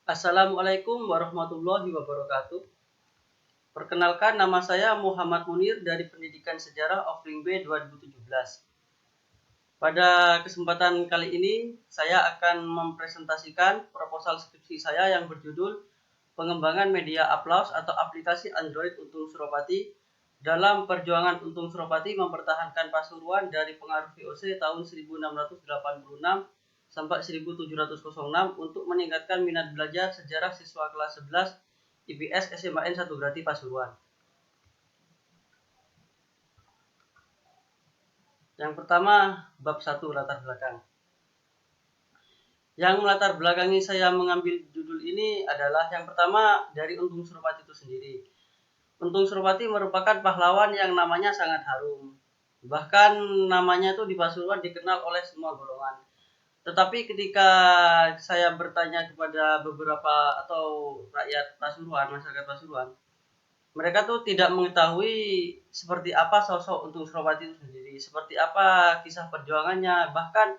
Assalamualaikum warahmatullahi wabarakatuh. Perkenalkan, nama saya Muhammad Munir dari Pendidikan Sejarah Offering B 2017. Pada kesempatan kali ini, saya akan mempresentasikan proposal skripsi saya yang berjudul Pengembangan Media Applause atau Aplikasi Android Untung Suropati dalam Perjuangan Untung Suropati mempertahankan Pasuruan dari pengaruh VOC tahun 1686 sampai 1706 untuk meningkatkan minat belajar sejarah siswa kelas 11 IPS SMAN 1 Grati Pasuruan. Yang pertama, bab 1 latar belakang. Yang melatar belakangi saya mengambil judul ini adalah yang pertama dari Untung Suropati itu sendiri. Untung Suropati merupakan pahlawan yang namanya sangat harum. Bahkan namanya itu di Pasuruan dikenal oleh semua golongan. Tetapi ketika saya bertanya kepada beberapa atau rakyat Pasuruan, masyarakat Pasuruan, mereka tuh tidak mengetahui seperti apa sosok Untung Suropati itu sendiri, seperti apa kisah perjuangannya, bahkan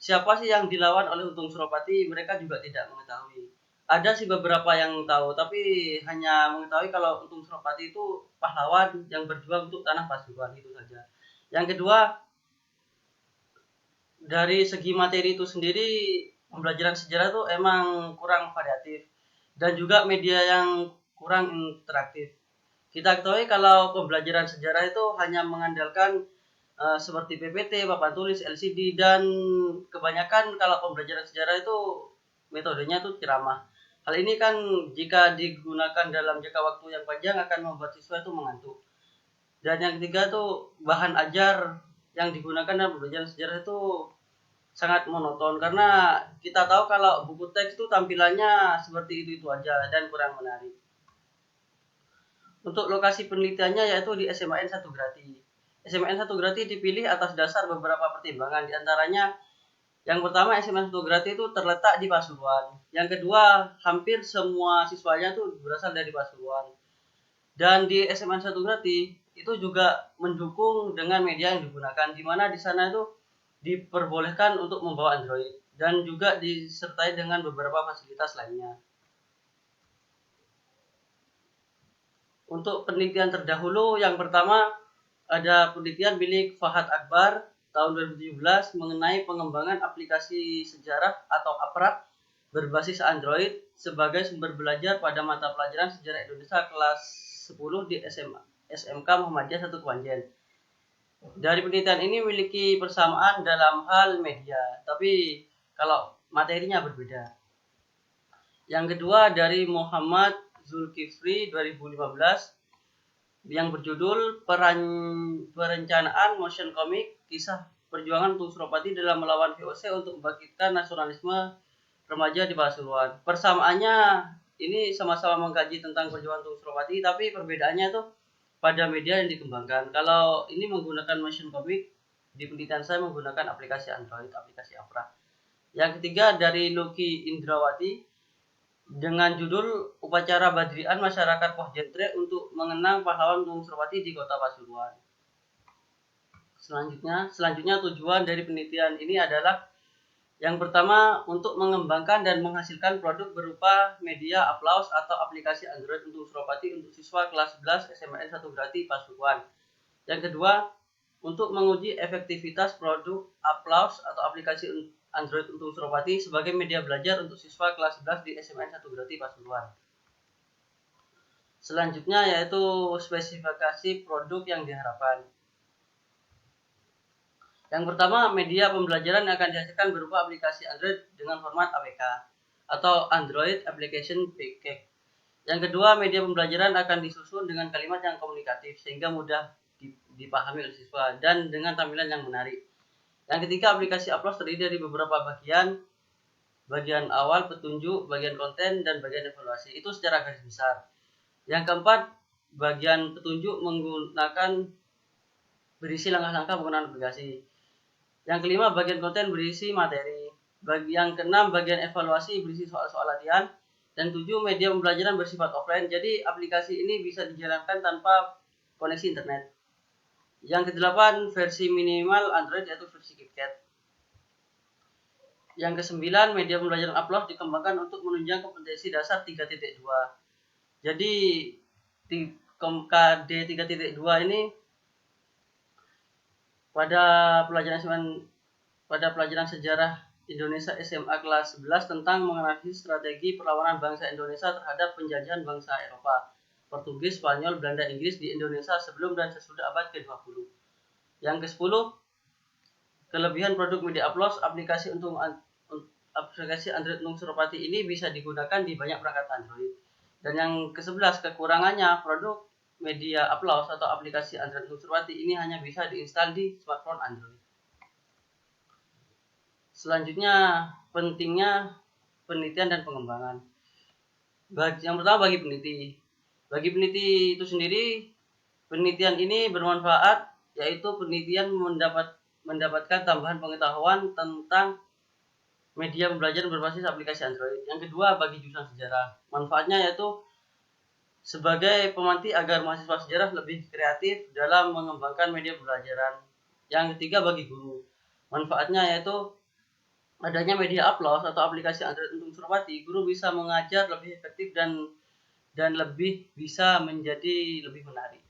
siapa sih yang dilawan oleh Untung Suropati, mereka juga tidak mengetahui. Ada sih beberapa yang tahu, tapi hanya mengetahui kalau Untung Suropati itu pahlawan yang berjuang untuk tanah Pasuruan, itu saja. Yang kedua, dari segi materi itu sendiri, pembelajaran sejarah itu emang kurang variatif dan juga media yang kurang interaktif. Kita ketahui kalau pembelajaran sejarah itu hanya mengandalkan seperti PPT, papan tulis, LCD, dan kebanyakan kalau pembelajaran sejarah itu metodenya itu ceramah. Hal ini kan jika digunakan dalam jangka waktu yang panjang akan membuat siswa itu mengantuk. Dan yang ketiga tuh bahan ajar yang digunakan dalam pembelajaran sejarah itu sangat monoton karena kita tahu kalau buku teks itu tampilannya seperti itu aja dan kurang menarik. Untuk lokasi penelitiannya yaitu di SMAN 1 Grati. SMAN 1 Grati dipilih atas dasar beberapa pertimbangan, diantaranya yang pertama SMAN 1 Grati itu terletak di Pasuruan. Yang kedua, hampir semua siswanya itu berasal dari Pasuruan. Dan di SMAN 1 Grati itu juga mendukung dengan media yang digunakan, di mana di sana itu diperbolehkan untuk membawa Android dan juga disertai dengan beberapa fasilitas lainnya. Untuk penelitian terdahulu, yang pertama ada penelitian milik Fahad Akbar tahun 2017 mengenai pengembangan aplikasi sejarah atau APRA berbasis Android sebagai sumber belajar pada mata pelajaran sejarah Indonesia kelas 10 di SMK Muhammadiyah 1 Kepanjen. Dari penelitian ini memiliki persamaan dalam hal media, tapi kalau materinya berbeda. Yang kedua dari Muhammad Zulkifli 2015 yang berjudul Perencanaan Motion Comic Kisah Perjuangan Untung Suropati dalam melawan VOC untuk membangkitkan nasionalisme remaja di Pasuruan. Persamaannya ini sama-sama mengkaji tentang perjuangan Untung Suropati, tapi perbedaannya tuh pada media yang dikembangkan. Kalau ini menggunakan motion comic, di penelitian saya menggunakan aplikasi Android, aplikasi Apra. Yang ketiga dari Luki Indrawati dengan judul Upacara Badrian Masyarakat Pohjentre untuk mengenang pahlawan Untung Suropati di Kota Pasuruan. Selanjutnya tujuan dari penelitian ini adalah yang pertama untuk mengembangkan dan menghasilkan produk berupa media Applause atau aplikasi Android Untung Suropati untuk siswa kelas 11 SMAN 1 Grati Pasuruan. Yang kedua, untuk menguji efektivitas produk Applause atau aplikasi Android Untung Suropati sebagai media belajar untuk siswa kelas 11 di SMAN 1 Grati Pasuruan. Selanjutnya yaitu spesifikasi produk yang diharapkan. Yang pertama, media pembelajaran akan dihasilkan berupa aplikasi Android dengan format APK atau Android Application Package. Yang kedua, media pembelajaran akan disusun dengan kalimat yang komunikatif sehingga mudah dipahami oleh siswa dan dengan tampilan yang menarik. Yang ketiga, aplikasi Applause terdiri dari beberapa bagian awal, petunjuk, bagian konten, dan bagian evaluasi. Itu secara garis besar. Yang keempat, bagian petunjuk menggunakan berisi langkah-langkah penggunaan aplikasi. Yang kelima, bagian konten berisi materi. Yang keenam, bagian evaluasi berisi soal-soal latihan. Dan 7, media pembelajaran bersifat offline. Jadi aplikasi ini bisa dijalankan tanpa koneksi internet. Yang kedelapan, versi minimal Android yaitu versi KitKat. Yang kesembilan, media pembelajaran Applause dikembangkan untuk menunjang kompetensi dasar 3.2. Jadi KD 3.2 ini pada pelajaran sejarah Indonesia SMA kelas 11 tentang menganalisis strategi perlawanan bangsa Indonesia terhadap penjajahan bangsa Eropa, Portugis, Spanyol, Belanda, Inggris di Indonesia sebelum dan sesudah abad ke-20. Yang ke-10, kelebihan produk media Applause, aplikasi Android Nung Suropati ini bisa digunakan di banyak perangkat Android. Dan yang ke-11, kekurangannya produk media Applause atau aplikasi Android Nung Suropati ini hanya bisa diinstal di smartphone Android. Selanjutnya, pentingnya penelitian dan pengembangan. Yang pertama bagi peneliti. Bagi peneliti itu sendiri, penelitian ini bermanfaat, yaitu penelitian mendapatkan tambahan pengetahuan tentang media pembelajaran berbasis aplikasi Android. Yang kedua, bagi jurusan sejarah. Manfaatnya yaitu sebagai pemantik agar mahasiswa sejarah lebih kreatif dalam mengembangkan media pembelajaran. Yang ketiga, bagi guru. Manfaatnya yaitu adanya media Applause atau aplikasi Android untuk Suropati, guru bisa mengajar lebih efektif dan lebih bisa menjadi lebih menarik.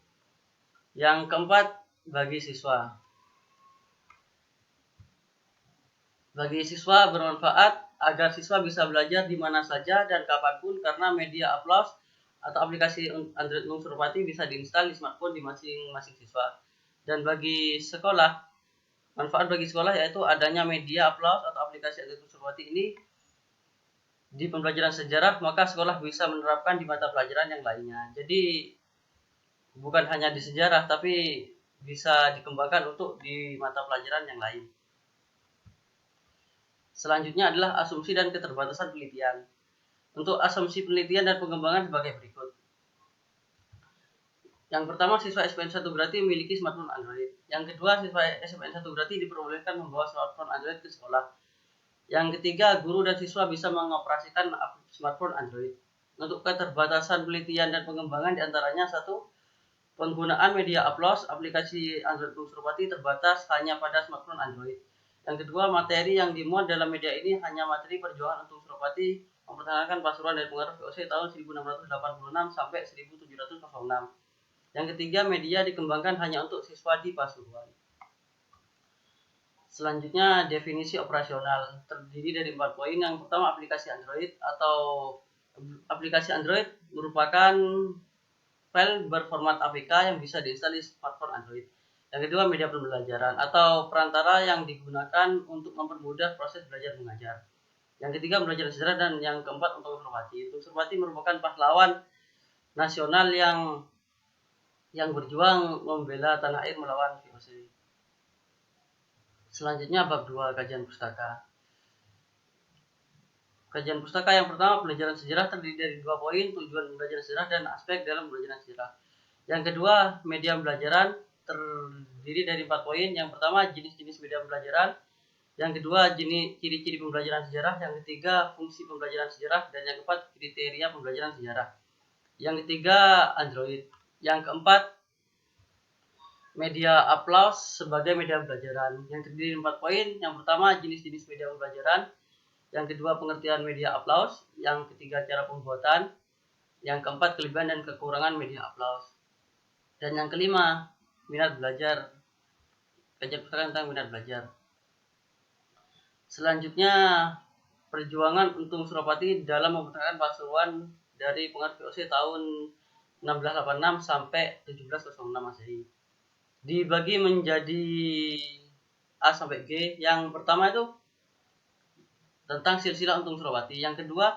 Yang keempat, bagi siswa. Bagi siswa bermanfaat agar siswa bisa belajar di mana saja dan kapanpun karena media Applause atau aplikasi Android Nung Suropati bisa diinstal di smartphone di masing-masing siswa. Dan bagi sekolah, manfaat bagi sekolah yaitu adanya media Applause atau aplikasi Android Nung Suropati ini di pembelajaran sejarah, maka sekolah bisa menerapkan di mata pelajaran yang lainnya. Jadi bukan hanya di sejarah, tapi bisa dikembangkan untuk di mata pelajaran yang lain. Selanjutnya adalah asumsi dan keterbatasan penelitian. Untuk asumsi penelitian dan pengembangan sebagai berikut. Yang pertama, siswa SPN 1 Grati memiliki smartphone Android. Yang kedua, siswa SPN 1 Grati diperbolehkan membawa smartphone Android ke sekolah. Yang ketiga, guru dan siswa bisa mengoperasikan smartphone Android. Untuk keterbatasan penelitian dan pengembangan diantaranya satu, penggunaan media Applause, aplikasi Android Nung Suropati terbatas hanya pada smartphone Android. Yang kedua, materi yang dimuat dalam media ini hanya materi perjuangan Nung Suropati mempertahankan Pasuruan dari pengaruh VOC tahun 1686 sampai 1706. Yang ketiga, media dikembangkan hanya untuk siswa di Pasuruan. Selanjutnya, definisi operasional terdiri dari 4 poin. Yang pertama, aplikasi Android atau aplikasi Android merupakan file berformat APK yang bisa diinstal di smartphone Android. Yang kedua, media pembelajaran atau perantara yang digunakan untuk mempermudah proses belajar mengajar. Yang ketiga, pembelajaran sejarah, dan yang keempat, Nung Suropati. Nung Suropati merupakan pahlawan nasional yang berjuang membela tanah air melawan VOC. Selanjutnya bab 2, kajian pustaka. Kajian pustaka yang pertama, pembelajaran sejarah terdiri dari 2 poin, tujuan pembelajaran sejarah dan aspek dalam pembelajaran sejarah. Yang kedua, media pembelajaran terdiri dari 4 poin. Yang pertama, jenis-jenis media pembelajaran. Yang kedua, ciri-ciri pembelajaran sejarah. Yang ketiga, fungsi pembelajaran sejarah. Dan yang keempat, kriteria pembelajaran sejarah. Yang ketiga, Android. Yang keempat, media Applause sebagai media pembelajaran. Yang terdiri dari 4 poin. Yang pertama, jenis-jenis media pembelajaran. Yang kedua, pengertian media Applause. Yang ketiga, cara pembuatan. Yang keempat, kelebihan dan kekurangan media Applause. Dan yang kelima, minat belajar. Kajian pustaka tentang minat belajar. Selanjutnya, perjuangan Nung Suropati dalam mempertahankan Pasuruan dari pengaruh VOC tahun 1686 sampai 1706 Masehi. Dibagi menjadi A sampai G. Yang pertama itu tentang silsilah Nung Suropati. Yang kedua,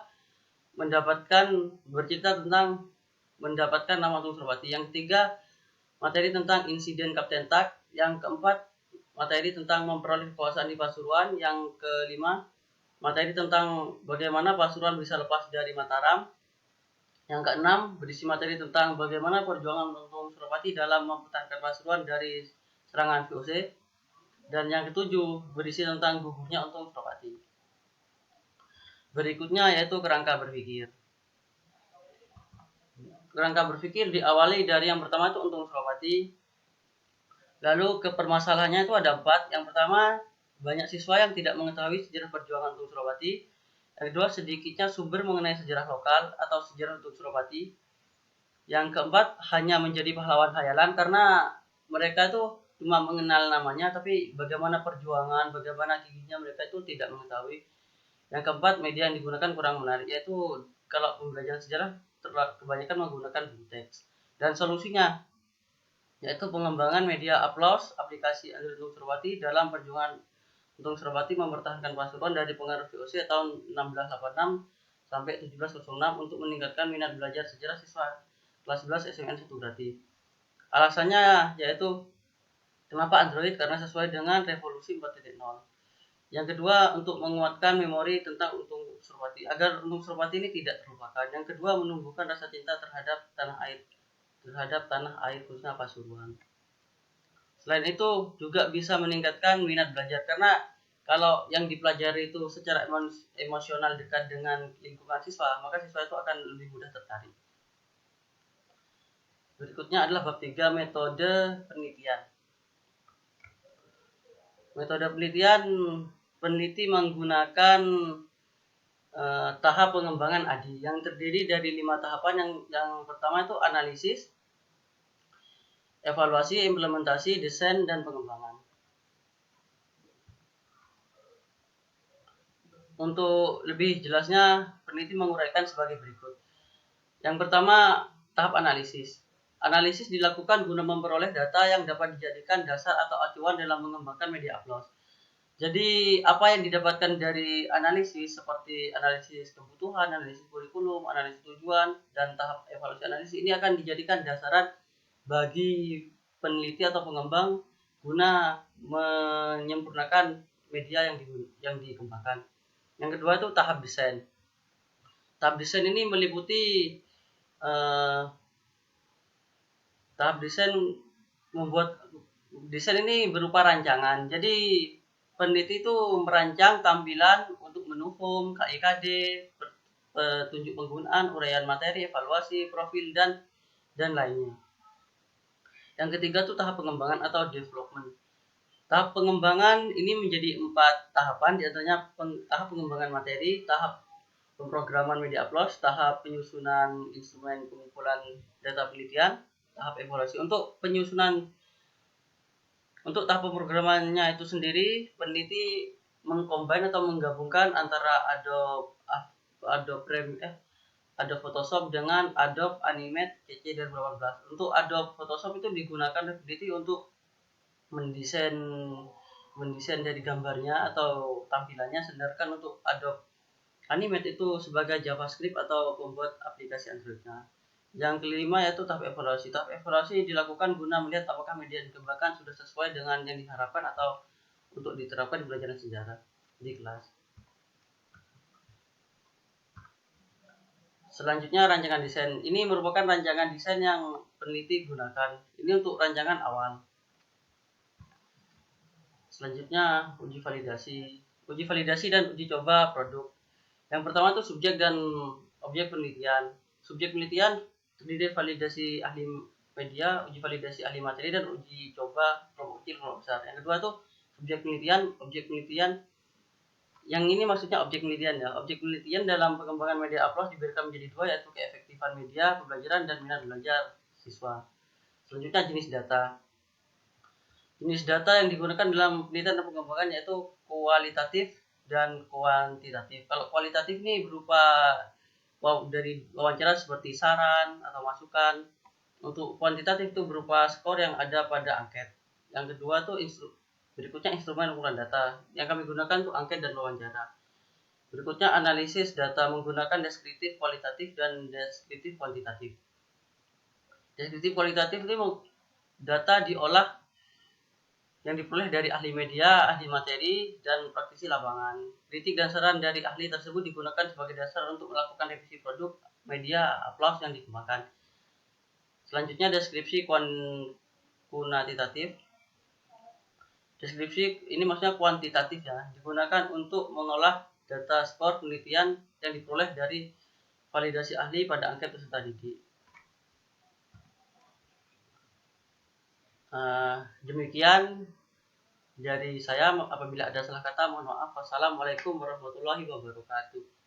bercerita tentang mendapatkan nama Nung Suropati. Yang ketiga, materi tentang insiden Kapten Tak. Yang keempat, materi tentang memperoleh kekuasaan di Pasuruan. Yang kelima, materi tentang bagaimana Pasuruan bisa lepas dari Mataram. Yang keenam, berisi materi tentang bagaimana perjuangan Nung Suropati dalam mempertahankan Pasuruan dari serangan VOC. Dan yang ketujuh, berisi tentang gugurnya Nung Suropati. Berikutnya yaitu kerangka berpikir. Kerangka berpikir diawali dari yang pertama itu Nung Suropati. Lalu ke permasalahannya itu ada 4. Yang pertama, banyak siswa yang tidak mengetahui sejarah perjuangan Untung Suropati. Yang kedua, sedikitnya sumber mengenai sejarah lokal atau sejarah Untung Suropati. Yang keempat, hanya menjadi pahlawan khayalan karena mereka itu cuma mengenal namanya, tapi bagaimana perjuangan, bagaimana giginya mereka itu tidak mengetahui. Yang keempat, media yang digunakan kurang menarik, yaitu kalau pembelajaran sejarah kebanyakan menggunakan teks. Dan solusinya yaitu pengembangan media Applause, aplikasi Android Untung Suropati dalam perjuangan Untung Suropati mempertahankan Pasuruan dari pengaruh VOC tahun 1686 sampai 1706 untuk meningkatkan minat belajar sejarah siswa kelas 11 SMN 1 Grati. Alasannya yaitu kenapa Android? Karena sesuai dengan revolusi 4.0. Yang kedua, untuk menguatkan memori tentang Untung Suropati agar Untung Suropati ini tidak terlupakan. Yang kedua, menumbuhkan rasa cinta terhadap tanah air khususnya Pasuruan. Selain itu juga bisa meningkatkan minat belajar karena kalau yang dipelajari itu secara emosional dekat dengan lingkungan siswa, maka siswa itu akan lebih mudah tertarik. Berikutnya adalah bab 3, metode penelitian. Metode penelitian, peneliti menggunakan tahap pengembangan ADI yang terdiri dari 5 tahapan. Yang pertama itu analisis, evaluasi, implementasi, desain, dan pengembangan. Untuk lebih jelasnya, peneliti menguraikan sebagai berikut. Yang pertama, tahap analisis. Analisis dilakukan guna memperoleh data yang dapat dijadikan dasar atau acuan dalam mengembangkan media Applause. Jadi, apa yang didapatkan dari analisis seperti analisis kebutuhan, analisis kurikulum, analisis tujuan, dan tahap evaluasi analisis ini akan dijadikan dasaran bagi peneliti atau pengembang guna menyempurnakan media yang dikembangkan. Yang kedua itu tahap desain. Tahap desain ini meliputi tahap desain membuat desain ini berupa rancangan. Jadi peneliti itu merancang tampilan untuk menu home, KIKD, petunjuk penggunaan, uraian materi, evaluasi, profil, dan lainnya. Yang ketiga itu tahap pengembangan atau development. Tahap pengembangan ini menjadi 4 tahapan, diantaranya tahap pengembangan materi, tahap pemrograman media Applause, tahap penyusunan instrumen pengumpulan data penelitian, tahap evaluasi. Untuk tahap pemrogramannya itu sendiri, peneliti mengcombine atau menggabungkan antara Adobe Photoshop dengan Adobe Animate CC 2018. Untuk Adobe Photoshop itu digunakan peneliti untuk mendesain dari gambarnya atau tampilannya, sedangkan untuk Adobe Animate itu sebagai JavaScript atau pembuat aplikasi Android-nya. Yang kelima yaitu tahap evaluasi. Tahap evaluasi dilakukan guna melihat apakah media yang dikembangkan sudah sesuai dengan yang diharapkan atau untuk diterapkan di pelajaran sejarah di kelas. Selanjutnya rancangan desain. Ini merupakan rancangan desain yang peneliti gunakan. Ini untuk rancangan awal. Selanjutnya uji validasi. Uji validasi dan uji coba produk. Yang pertama itu subjek dan objek penelitian. Subjek penelitian terdiri validasi ahli media, uji validasi ahli materi, dan uji coba kelompok kecil, kelompok besar. Yang kedua itu subjek penelitian, objek penelitian. Yang ini maksudnya objek penelitian ya. Objek penelitian dalam pengembangan media Applause diberikan menjadi 2, yaitu keefektifan media pembelajaran dan minat belajar siswa. Selanjutnya jenis data. Jenis data yang digunakan dalam penelitian dan pengembangan yaitu kualitatif dan kuantitatif. Kalau kualitatif ini berupa dari wawancara seperti saran atau masukan. Untuk kuantitatif itu berupa skor yang ada pada angket. Yang kedua tuh berikutnya instrumen ukuran data. Yang kami gunakan tuh angket dan wawancara. Berikutnya analisis data menggunakan deskriptif kualitatif dan deskriptif kuantitatif. Deskriptif kualitatif ini data diolah yang diperoleh dari ahli media, ahli materi, dan praktisi lapangan. Kritik dan saran dari ahli tersebut digunakan sebagai dasar untuk melakukan revisi produk media Applause yang dikembangkan. Selanjutnya deskripsi kuantitatif. Deskripsi ini maksudnya kuantitatif ya, digunakan untuk mengolah data skor penelitian yang diperoleh dari validasi ahli pada angket peserta didik. Demikian Jadi saya apabila ada salah kata mohon maaf. Wassalamualaikum warahmatullahi wabarakatuh.